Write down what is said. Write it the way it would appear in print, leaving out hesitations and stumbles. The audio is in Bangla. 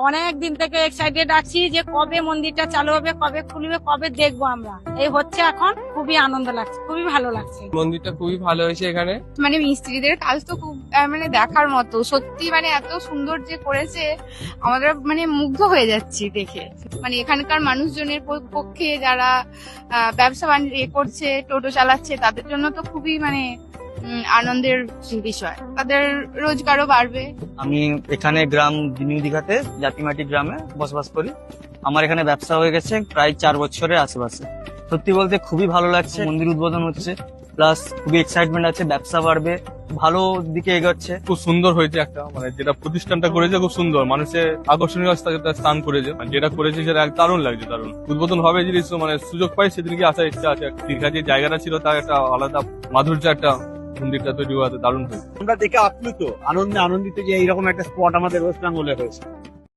অনেক দিন থেকে এক্সাইটেড আছি যে কবে মন্দিরটা চালু হবে, কবে খুলবে, কবে দেখবো আমরা। এই হচ্ছে এখন, খুবই আনন্দ লাগছে, খুবই ভালো লাগছে। মন্দিরটা খুবই ভালো হয়েছে এখানে। মানে মিস্ত্রিদের কাজ তো খুব মানে দেখার মতো, সত্যি মানে এত সুন্দর যে করেছে, আমরা মানে মুগ্ধ হয়ে যাচ্ছি দেখে। মানে এখানকার মানুষজনের পক্ষে যারা ব্যবসা বাণিজ্য করছে, টোটো চালাচ্ছে, তাদের জন্য তো খুবই মানে আনন্দের বিষয়, তাদের রোজগারও বাড়বে। আমি এখানে গ্রাম নিউ দীঘাতে জাতিমাটি গ্রামে বসবাস করি। আমার এখানে ব্যবসা হয়ে গেছে প্রায় 4 বছরের আশেপাশে। সত্যি বলতে খুবই ভালো লাগছে, মন্দির উদ্বোধন হচ্ছে, প্লাস খুবই এক্সাইটমেন্ট আছে, ব্যবসা বাড়বে, ভালো দিকে এগোচ্ছে। খুব সুন্দর হয়েছে একটা, মানে যেটা প্রতিষ্ঠানটা করেছে খুব সুন্দর, মানুষের আকর্ষণীয় স্থান করেছে, মানে যেটা করেছে সেটা দারুণ লাগছে, দারুণ। উদ্বোধন হবে যদি মানে সুযোগ পাই সেদিনকে আসার ইচ্ছা আছে। দীঘা যে জায়গাটা ছিল তার একটা আলাদা মাধুর্য, একটা মন্দিরটা তৈরি হওয়াতে দারুণ হয়েছে। আমরা দেখে আপ্লুত, আনন্দিত যে এইরকম একটা স্পট আমাদের ওয়েস্ট বেঙ্গলে হয়েছে।